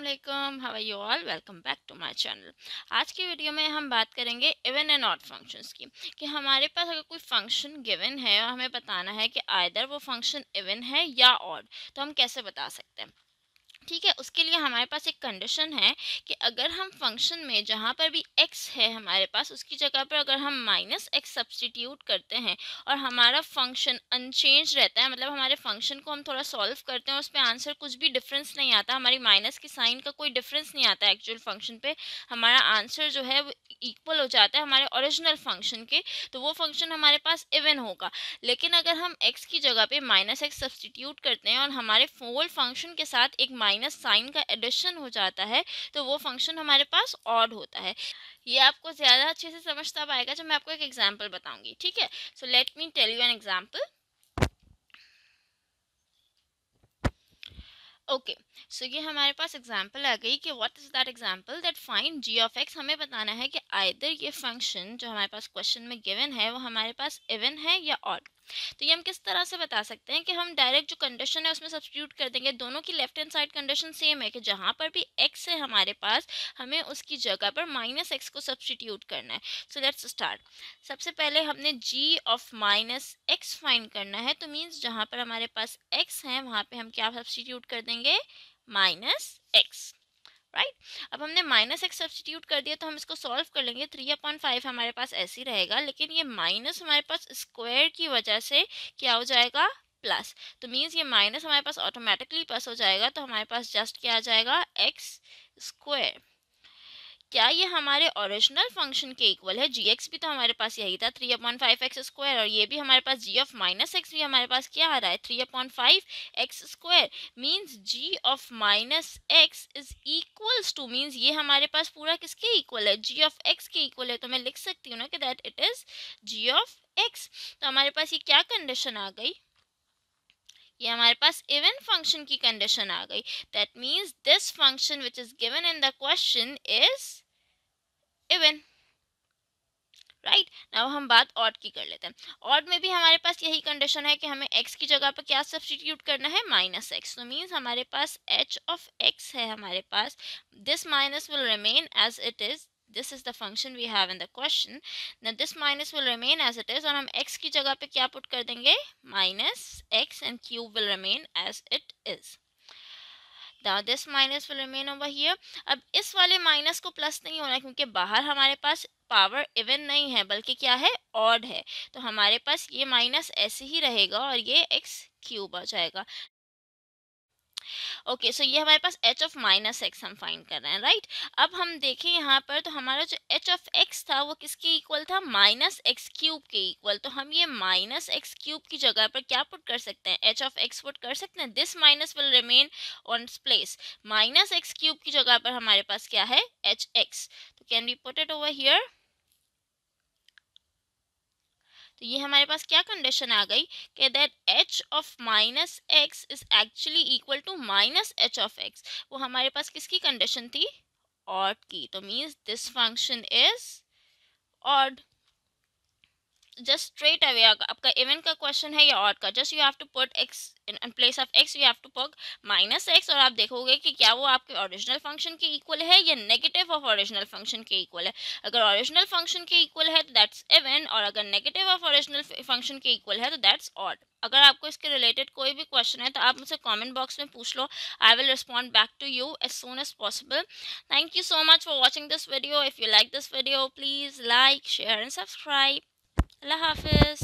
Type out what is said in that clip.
अस्सलाम how are you all welcome back to my channel. आज की वीडियो में हम बात करेंगे इवन एंड ऑड फंक्शंस की कि हमारे पास अगर कोई फंक्शन गिवन है और हमें बताना है कि आइदर वो फंक्शन इवन है या ऑड, तो हम कैसे बता सकते हैं। ठीक है, उसके लिए हमारे पास एक कंडीशन है कि अगर हम फंक्शन में जहाँ पर भी x है हमारे पास, उसकी जगह पर अगर हम माइनस एक्स सब्सटीट्यूट करते हैं और हमारा फंक्शन अनचेंज रहता है, मतलब हमारे फंक्शन को हम थोड़ा सॉल्व करते हैं और उस पर आंसर कुछ भी डिफरेंस नहीं आता, हमारी माइनस की साइन का कोई डिफरेंस नहीं आता एक्चुअल फंक्शन पे, हमारा आंसर जो है वो इक्वल हो जाता है हमारे ओरिजिनल फंक्शन के, तो वो फंक्शन हमारे पास इवन होगा। लेकिन अगर हम x की जगह पे माइनस एक्स सब्सटीट्यूट करते हैं और हमारे होल फंक्शन के साथ एक माइनस साइन का एडिशन हो जाता है, तो वो फंक्शन हमारे पास ऑड होता है। ये आपको ज़्यादा अच्छे से समझ तब आएगा जब मैं आपको एक एग्जांपल बताऊंगी। ठीक है, so let me tell you an example. Okay, so ये हमारे पास एग्जांपल आ गई कि what is that example that find g of x. हमें बताना है कि आइदर ये फंक्शन जो हमारे पास क्वेश्चन में गिवन है वो हमारे पास इवन है या ऑड। तो ये हम किस तरह से बता सकते हैं कि हम डायरेक्ट जो कंडीशन है उसमें सब्स्टिट्यूट कर देंगे। दोनों की left hand side condition same है कि जहाँ पर भी एक्स है हमारे पास, हमें उसकी जगह पर माइनस एक्स को सब्स्टिट्यूट करना है। So let's start. सबसे पहले हमने जी ऑफ माइनस एक्स फाइंड करना है, तो मीन्स जहाँ पर हमारे पास एक्स है वहाँ पे हम क्या सब्स्टिट्यूट कर देंगे, माइनस एक्स। राइट, अब हमने माइनस एक्स सब्सटीट्यूट कर दिया तो हम इसको सॉल्व कर लेंगे। 3/5 हमारे पास ऐसे ही रहेगा, लेकिन ये माइनस हमारे पास स्क्वायर की वजह से क्या हो जाएगा, प्लस। तो मीन्स ये माइनस हमारे पास ऑटोमेटिकली प्लस हो जाएगा, तो हमारे पास जस्ट क्या आ जाएगा, एक्स स्क्वायर। क्या ये हमारे ओरिजिनल फंक्शन के इक्वल है? जी एक्स भी तो हमारे पास यही था 3/5 x², और ये भी हमारे पास जी ऑफ माइनस एक्स भी हमारे पास क्या आ रहा है, 3/5 x²। Means g of minus x is equals to, means ये हमारे पास पूरा किसके इक्वल है, जी ऑफ एक्स के इक्वल है। तो मैं लिख सकती हूँ ना कि that it is g of x. तो हमारे पास ये क्या कंडीशन आ गई, ये हमारे पास इवन फंक्शन की कंडीशन आ गई। That means this function which is given in the question is even. Right, now हम बात ऑड की कर लेते हैं। ऑड में भी हमारे पास यही कंडीशन है कि हमें x की जगह पर क्या सब्स्टिट्यूट करना है, माइनस एक्स। तो मीन्स हमारे पास h ऑफ x है हमारे पास, this minus will remain as it is, this is the function we have in the question. Now this minus will remain as it is, और हम x की जगह पे क्या पुट कर देंगे, minus x, and cube will remain as it is. Now this minus will remain over here. अब इस वाले माइनस को प्लस नहीं होना, क्योंकि बाहर हमारे पास पावर इवन नहीं है बल्कि क्या है, ऑड है। तो हमारे पास ये माइनस ऐसे ही रहेगा और ये एक्स क्यूब आ जाएगा। ओके, सो ये हमारे पास h ऑफ माइनस एक्स हम फाइंड कर रहे हैं। राइट, अब हम देखें यहाँ पर, तो हमारा जो h ऑफ x था वो किसके इक्वल था, माइनस एक्स क्यूब के इक्वल। तो हम ये माइनस एक्स क्यूब की जगह पर क्या पुट कर सकते हैं, h ऑफ x पुट कर सकते हैं। This minus will remain on place, minus x cube की जगह पर हमारे पास क्या है, एच एक्स। तो can we put it over here. तो ये हमारे पास क्या कंडीशन आ गई कि that h of minus x is actually equal to minus h of x। वो हमारे पास किसकी कंडीशन थी, ऑड की। तो means this function is odd. Just straight away आपका इवन का क्वेश्चन है या ऑड का, just you have to put x in place of x, you have to put minus x, और आप देखोगे कि क्या वो आपके ओरिजिनल फंक्शन के इक्वल है या नेगेटिव ऑफ ओरिजिनल फंक्शन के इक्वल है। अगर ओरिजिनल फंक्शन के इक्वल है तो दैट्स इवन, और अगर नेगेटिव ऑफ ओरिजिनल फंक्शन के इक्वल है तो दैट्स ऑड। अगर आपको इसके रिलेटेड कोई भी क्वेश्चन है तो आप मुझसे कमेंट बॉक्स में पूछ लो, I will respond back to you as soon as possible. Thank you so much for watching this video. If you like this video please like, share and subscribe. अल्लाह हाफिज़।